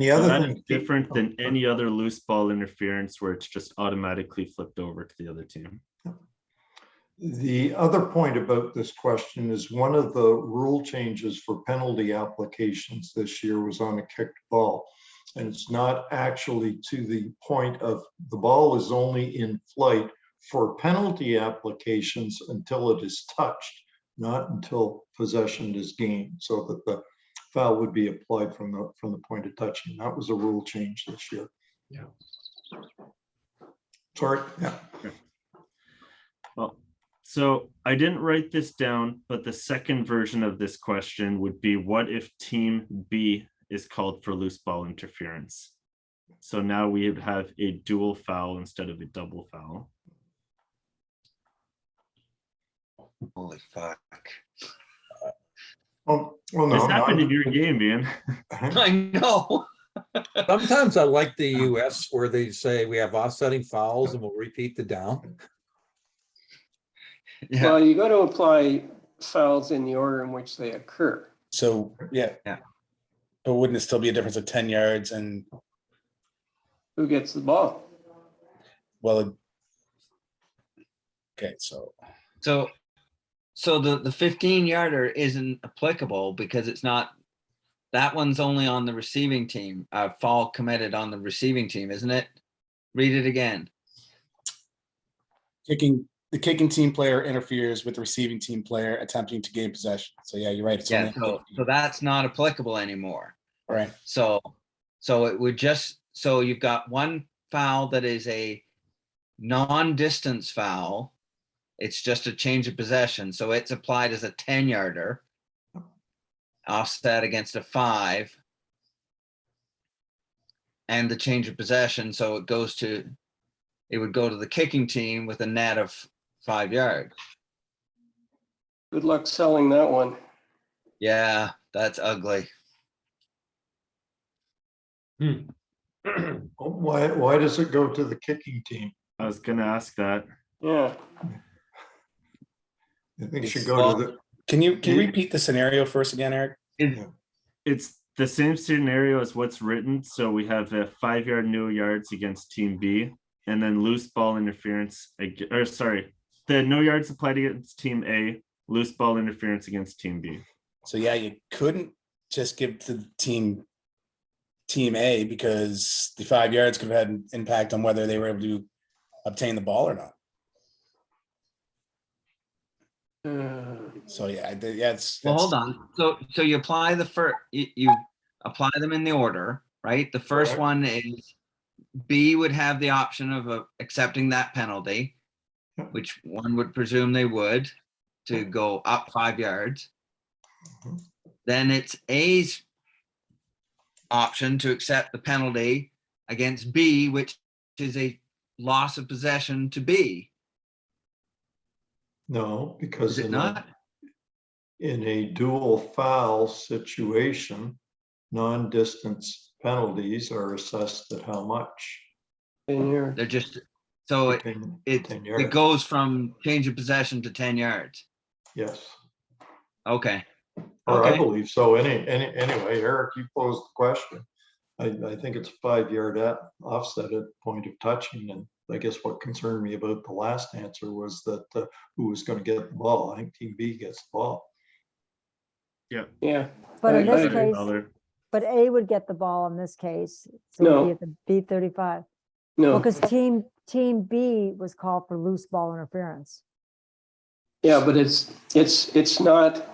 S2: the
S3: So
S2: other
S3: that
S2: thing.
S3: is different than any other loose ball interference where it's just automatically flipped over to the other team.
S2: The other point about this question is one of the rule changes for penalty applications this year was on a kicked ball. And it's not actually to the point of the ball is only in flight for penalty applications until it is touched, not until possession is gained, so that the foul would be applied from the point of touching. That was a rule change this year.
S3: Yeah.
S2: Sorry. Yeah.
S3: Well, so I didn't write this down, but the second version of this question would be, what if team B is called for loose ball interference? So now we would have a dual foul instead of a double foul.
S10: Holy fuck.
S2: Well, no,
S3: This happened in
S2: not-
S3: your game, man.
S10: I know.
S5: Sometimes I like the US where they say we have offsetting fouls and we'll repeat the down.
S10: Yeah,
S6: Well, you got to apply fouls in the order in which they occur.
S4: So, yeah.
S10: Yeah.
S4: But wouldn't it still be a difference of 10 yards and,
S6: Who gets the ball?
S4: well, okay, so
S10: so the 15 yarder isn't applicable because it's not, that one's only on the receiving team, foul committed on the receiving team, isn't it? Read it again.
S4: the kicking team player interferes with the receiving team player attempting to gain possession. So yeah, you're right. It's
S10: Yeah,
S4: only
S10: so that's not applicable anymore.
S4: right.
S10: So it would just, so you've got one foul that is a non-distance foul. It's just a change of possession. So it's applied as a 10 yarder. Offset against a 5. And the change of possession. So it would go to the kicking team with a net of 5 yards.
S6: Good luck selling that one.
S10: Yeah, that's ugly.
S2: Why does it go to the kicking team?
S3: I was gonna ask that.
S6: Yeah.
S2: I think it should
S4: It's-
S2: go to the,
S4: Can you repeat the scenario for us again, Eric?
S3: It's the same scenario as what's written. So we have a 5 yard no yards against team B, and then loose ball interference, the no yards applied against team A, loose ball interference against team B.
S4: So yeah, you couldn't just give to team A, because the 5 yards could have had an impact on whether they were able to obtain the ball or not. So yeah, it's
S10: Well, hold on. So you apply the first, you apply them in the order, right? The first
S2: Correct.
S10: one is B would have the option of accepting that penalty, which one would presume they would, to go up 5 yards.
S2: Mhm.
S10: Then it's A's option to accept the penalty against B, which is a loss of possession to B.
S2: No,
S10: Is
S2: because
S10: it not?
S2: in a dual foul situation, non-distance penalties are assessed at how much?
S6: In here,
S10: They're just, so it
S2: 10
S10: it
S2: yards.
S10: goes from change of possession to 10 yards.
S2: Yes,
S10: Okay.
S2: or I
S10: Okay.
S2: believe so. Anyway, Eric, you posed the question. I think it's 5 yard offset at point of touching, and I guess what concerned me about the last answer was that who was going to get the ball. I think Team B gets the ball.
S6: yeah.
S9: But in
S6: I
S9: this
S6: agree.
S9: case,
S3: Dollar.
S9: but A would get the ball in this case. So it'd be
S6: No.
S9: at the B 35. Well,
S6: No,
S9: because team B was called for loose ball interference.
S6: yeah, but it's not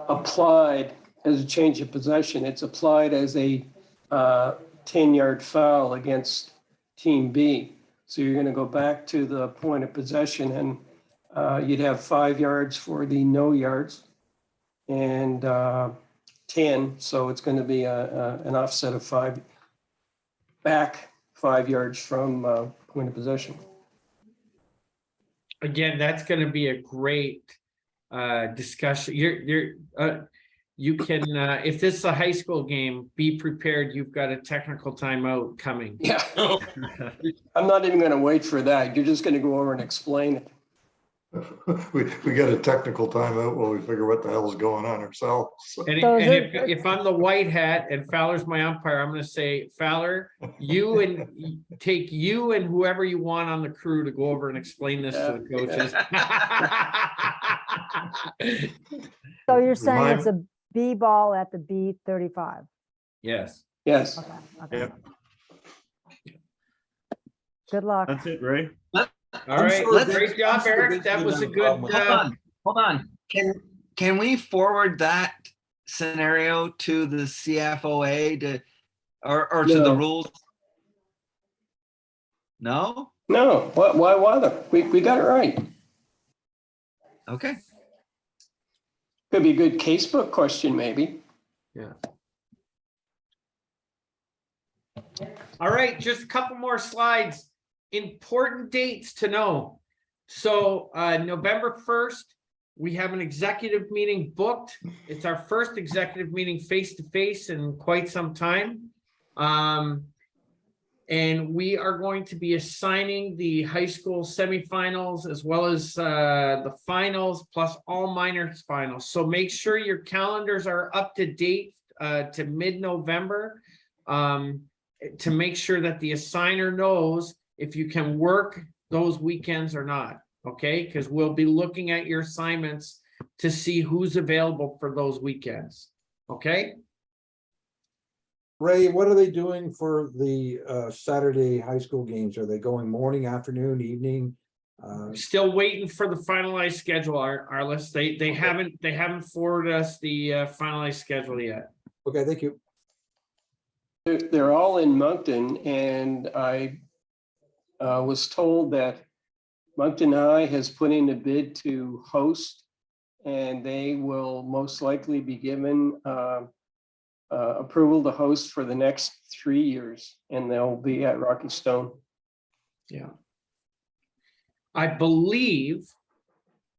S6: applied as a change of possession. It's applied as a 10-yard foul against Team B. So you're going to go back to the point of possession, and you'd have 5 yards for the no yards and 10. So it's going to be an offset of 5 back 5 yards from point of possession.
S1: Again, that's gonna be a great discussion. You can, if this is a high school game, be prepared. You've got a technical timeout coming.
S6: Yeah. I'm not even going to wait for that. You're just going to go over and explain it.
S2: We got a technical timeout while we figure what the hell is going on ourselves.
S1: And,
S9: So is
S1: and
S9: it-
S1: if I'm the white hat and Fowler's my umpire, I'm gonna say, Fowler, take you and whoever you want on the crew to go over and explain this to the coaches.
S9: So you're saying
S2: Remind-
S9: it's a B ball at the B 35.
S1: Yes.
S6: Yes.
S9: Okay, okay.
S3: Yep.
S9: Good luck.
S3: That's it, Ray.
S1: All right,
S10: sure
S1: great job, Eric. That was a good,
S10: Hold on. Can we forward that scenario to the CFOA to, or to the
S6: No.
S10: rules? No?
S6: No, why bother? We got it right.
S10: Okay.
S6: Could be a good casebook question, maybe.
S1: all right, just a couple more slides. Important dates to know. So November 1st, we have an executive meeting booked. It's our first executive meeting face-to-face in quite some time. And we are going to be assigning the high school semifinals as well as the finals plus all minors finals. So make sure your calendars are up to date to mid-November to make sure that the assigner knows if you can work those weekends or not, okay? Because we'll be looking at your assignments to see who's available for those weekends, okay?
S5: Ray, what are they doing for the Saturday high school games? Are they going morning, afternoon, evening?
S1: Still waiting for the finalized schedule, Arliss. They haven't forwarded us the finalized schedule yet.
S5: Okay, thank you.
S6: They're all in Moncton, and I was told that Moncton High has put in a bid to host, and they will most likely be given approval to host for the next 3 years, and they'll be at Rocky Stone.
S1: Yeah. I believe,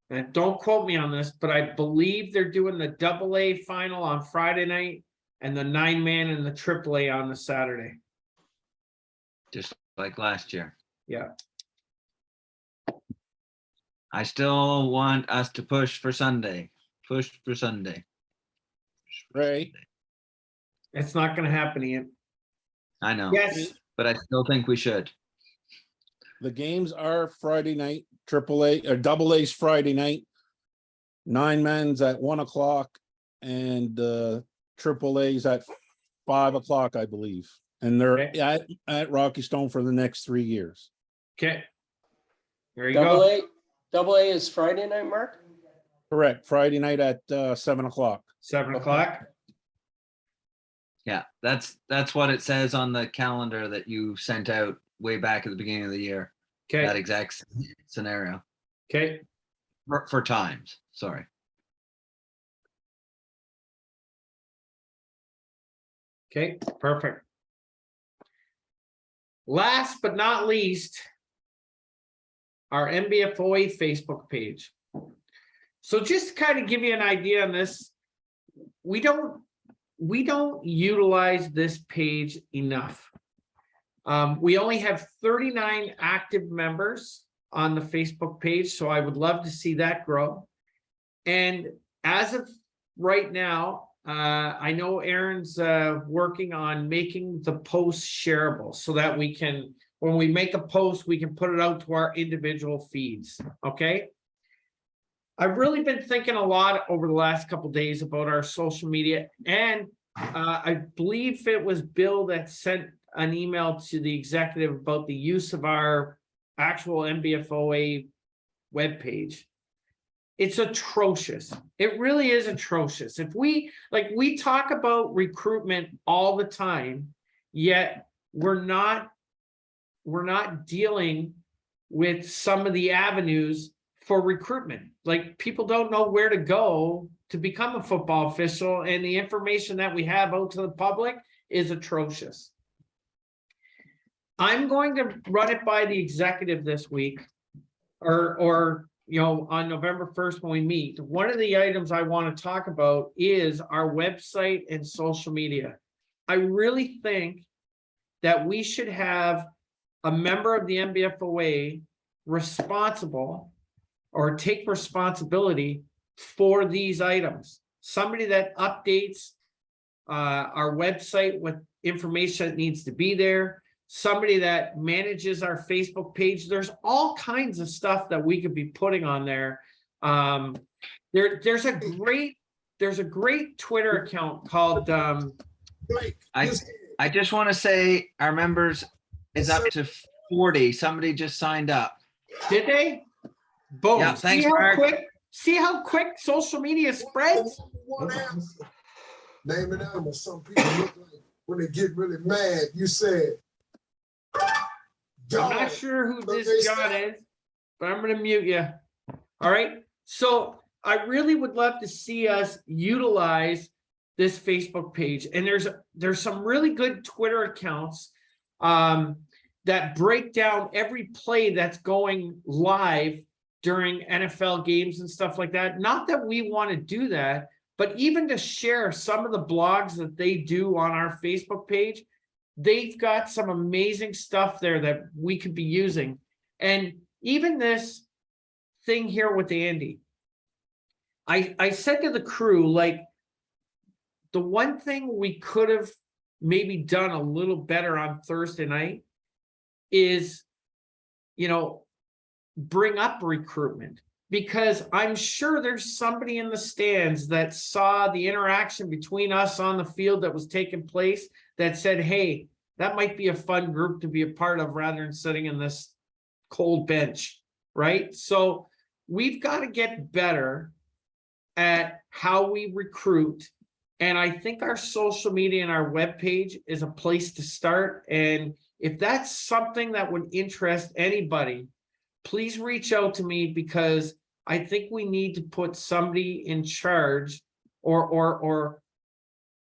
S1: and don't quote me on this, but I believe they're doing the AA final on Friday night and the 9-man and the AAA on the Saturday.
S10: Just like last year.
S1: Yeah.
S10: I still want us to push for Sunday. Push for Sunday.
S11: Ray,
S1: It's not gonna happen, Ian.
S10: I know,
S1: Yes,
S10: but I still think we should.
S11: the games are Friday night, AAA or AA 's Friday night. 9 men's at 1 o'clock and AAA's at 5 o'clock, I believe. And they're
S1: Okay.
S11: at Rocky Stone for the next 3 years.
S1: Okay. There you
S6: Double
S1: go.
S6: A, double A is Friday night, Mark?
S11: Correct. Friday night at 7 o'clock.
S1: 7 o'clock.
S10: Yeah, that's what it says on the calendar that you sent out way back at the beginning of the year. That
S1: Okay,
S10: exact scenario
S1: okay.
S10: for times. Sorry.
S1: Okay, perfect. Last but not least, our NBFOA Facebook page. So just to kind of give you an idea on this, we don't utilize this page enough. We only have 39 active members on the Facebook page, so I would love to see that grow. And as of right now, I know Aaron's working on making the post shareable so that we can, when we make a post, we can put it out to our individual feeds, okay? I've really been thinking a lot over the last couple of days about our social media, and I believe it was Bill that sent an email to the executive about the use of our actual NBFOA webpage. It's atrocious. It really is atrocious. If we talk about recruitment all the time, yet we're not dealing with some of the avenues for recruitment. Like, people don't know where to go to become a football official, and the information that we have out to the public is atrocious. I'm going to run it by the executive this week, or you know, on November 1st when we meet. One of the items I want to talk about is our website and social media. I really think that we should have a member of the NBFOA responsible or take responsibility for these items. Somebody that updates our website with information that needs to be there. Somebody that manages our Facebook page. There's all kinds of stuff that we could be putting on there. There's a great Twitter account called
S10: I just want to say our members is up to 40. Somebody just signed up.
S1: Did they? Boom.
S10: Yeah, thanks,
S1: see how
S10: Mark.
S1: quick, see how quick social media spreads?
S12: Name and animal. Some people look like when they get really mad, you said.
S1: I'm not sure who this John is, but I'm gonna mute you. All right, so I really would love to see us utilize this Facebook page, and there's some really good Twitter accounts that break down every play that's going live during NFL games and stuff like that. Not that we want to do that, but even to share some of the blogs that they do on our Facebook page. They've got some amazing stuff there that we could be using. And even this thing here with Andy, I said to the crew, like, the one thing we could have maybe done a little better on Thursday night is, you know, bring up recruitment, because I'm sure there's somebody in the stands that saw the interaction between us on the field that was taking place that said, hey, that might be a fun group to be a part of rather than sitting in this cold bench, right? So we've got to get better at how we recruit. And I think our social media and our webpage is a place to start. And if that's something that would interest anybody, please reach out to me, because I think we need to put somebody in charge or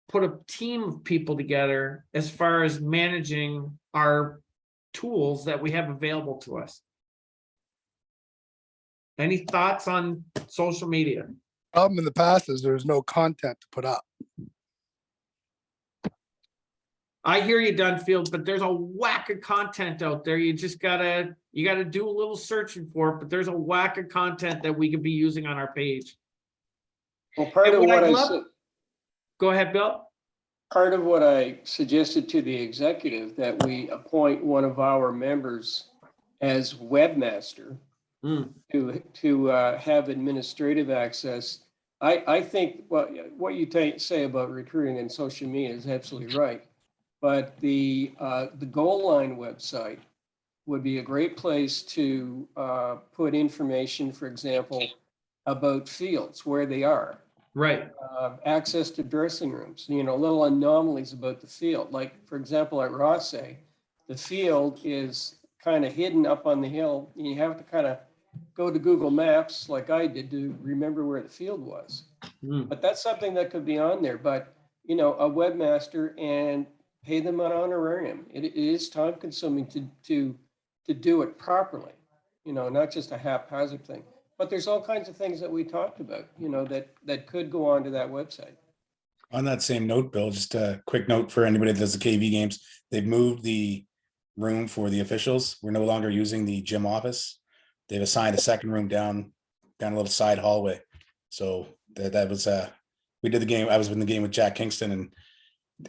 S1: put a team of people together as far as managing our tools that we have available to us. Any thoughts on social media?
S12: Problem in the past is there's no content to put up.
S1: I hear you, Dunfield, but there's a whack of content out there. You gotta do a little searching for it, but there's a whack of content that we could be using on our page.
S6: Well, part
S1: And
S6: of
S1: what
S6: what
S1: I'd
S6: I
S1: love-
S6: said.
S1: Go ahead, Bill.
S6: Part of what I suggested to the executive, that we appoint one of our members as webmaster
S1: Mm.
S6: to have administrative access I think what you say about recruiting and social media is absolutely right. But the goal line website would be a great place to put information, for example, about fields, where they are,
S1: Right,
S6: access to dressing rooms, little anomalies about the field. Like, for example, at Rossay, the field is kind of hidden up on the hill. You have to kind of go to Google Maps like I did to remember where the field was.
S1: Mm,
S6: But that's something that could be on there, but, a webmaster, and pay them an honorarium. It is time consuming to do it properly, not just a haphazard thing. But there's all kinds of things that we talked about, that could go onto that website.
S4: On that same note, Bill, just a quick note for anybody that does the KV games. They've moved the room for the officials. We're no longer using the gym office. They've assigned a second room down a little side hallway. So that was we did the game. I was in the game with Jack Kingston, and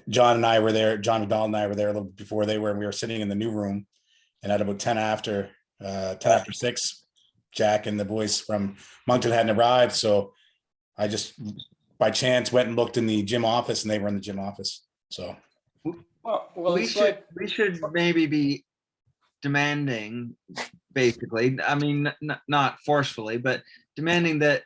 S4: John and I were there. John McDonald and I were there a little before they were, and we were sitting in the new room. And at about 10 after 6, Jack and the boys from Moncton hadn't arrived. So I just by chance went and looked in the gym office, and they were in the gym office. So
S6: Well,
S10: We
S6: it's
S10: should,
S6: like,
S10: we should maybe be demanding, basically, I mean, not forcefully, but demanding that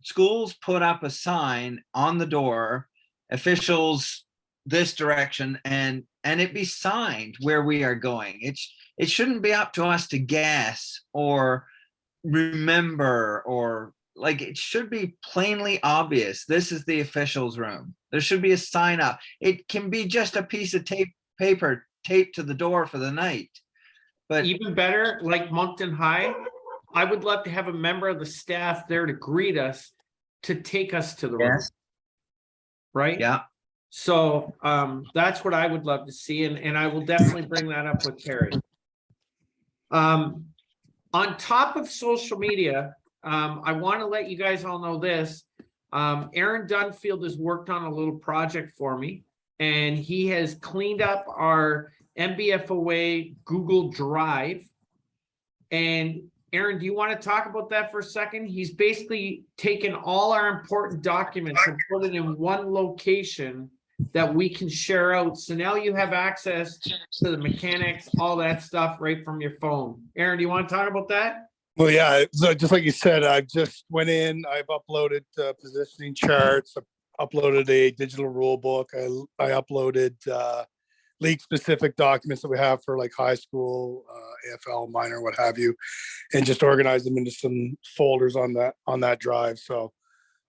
S10: schools put up a sign on the door, officials this direction, and it be signed where we are going. It shouldn't be up to us to guess or remember, or like, it should be plainly obvious. This is the officials' room. There should be a sign up. It can be just a piece of paper taped to the door for the night. But
S1: even better, like Moncton High, I would love to have a member of the staff there to greet us, to take us to the room.
S10: yes,
S1: Right?
S10: yeah,
S1: So that's what I would love to see, and I will definitely bring that up with Terry. On top of social media, I want to let you guys all know this. Aaron Dunfield has worked on a little project for me, and he has cleaned up our MBFOA Google Drive. And Aaron, do you want to talk about that for a second? He's basically taken all our important documents and put it in one location that we can share out. So now you have access to the mechanics, all that stuff right from your phone. Aaron, do you want to talk about that?
S13: Well, yeah, so just like you said, I've just went in, I've uploaded positioning charts, uploaded a digital rule book. I uploaded league specific documents that we have for like high school, AFL, minor, what have you, and just organized them into some folders on that drive. So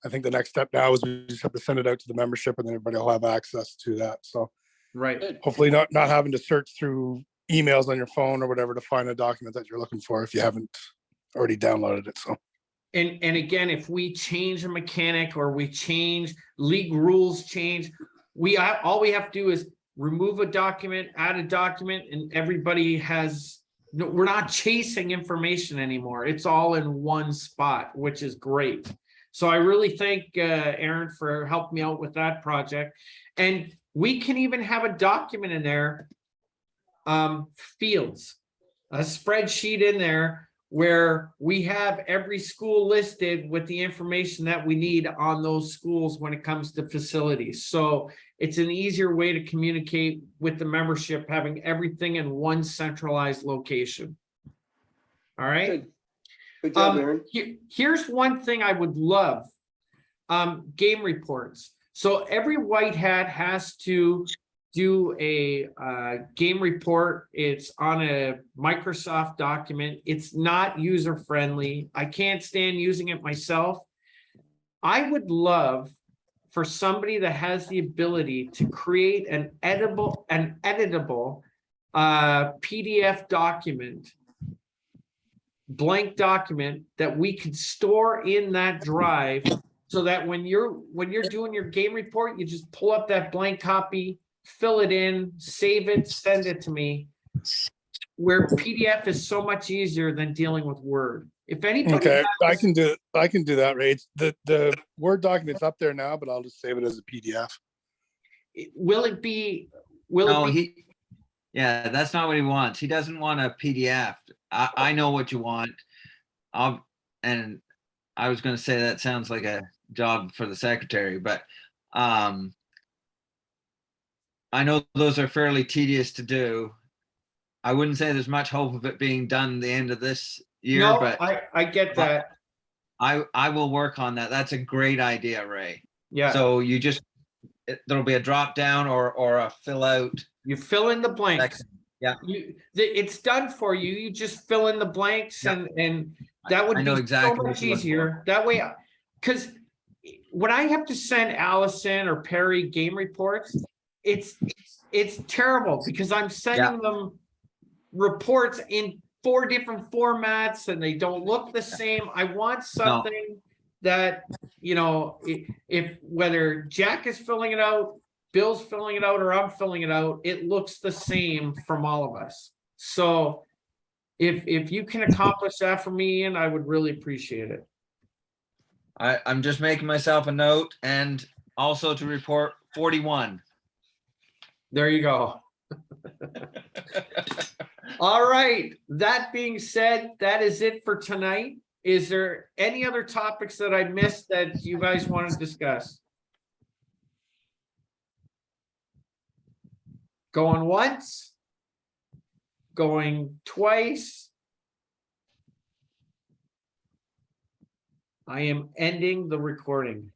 S13: I think the next step now is we just have to send it out to the membership, and then everybody will have access to that. So
S1: Right.
S13: hopefully not having to search through emails on your phone or whatever to find a document that you're looking for if you haven't already downloaded it. So
S1: And again, if we change a mechanic or we change league rules change, all we have to do is remove a document, add a document, and everybody has, we're not chasing information anymore. It's all in one spot, which is great. So I really thank Aaron for helping me out with that project. And we can even have a document in there, fields, a spreadsheet in there where we have every school listed with the information that we need on those schools when it comes to facilities. So it's an easier way to communicate with the membership, having everything in one centralized location. All right.
S6: good job, Aaron.
S1: Here's one thing I would love, game reports. So every white hat has to do a game report. It's on a Microsoft document. It's not user friendly. I can't stand using it myself. I would love for somebody that has the ability to create an editable PDF document, blank document that we could store in that drive, so that when you're doing your game report, you just pull up that blank copy, fill it in, save it, send it to me. Where PDF is so much easier than dealing with Word. If anybody
S13: okay,
S1: has-
S13: I can do that, Ray. It's the Word document's up there now, but I'll just save it as a PDF.
S1: will it be?
S10: yeah, that's not what he wants. He doesn't want a PDF. I know what you want. And I was going to say that sounds like a job for the secretary, but I know those are fairly tedious to do. I wouldn't say there's much hope of it being done the end of this year,
S1: No,
S10: but
S1: I get that.
S10: I will work on that. That's a great idea, Ray.
S1: Yeah,
S10: So you just, there'll be a drop down or a fill out.
S1: you fill in the blanks.
S10: Yeah.
S1: It's done for you. You just fill in the blanks
S10: Yeah.
S1: and that would
S10: I
S1: be
S10: know
S1: so
S10: exactly what
S1: much
S10: you're looking
S1: easier. That way, because when I have to send Allison or Perry game reports, it's terrible because I'm sending them reports in 4 different formats and they don't look the same. I want something that, you know, if whether Jack is filling it out, Bill's filling it out, or I'm filling it out, it looks the same from all of us. So if you can accomplish that for me, Ian, I would really appreciate it.
S10: I'm just making myself a note, and also to report 41.
S1: There you go. All right. That being said, that is it for tonight. Is there any other topics that I missed that you guys want to discuss? Going once? Going twice? I am ending the recording.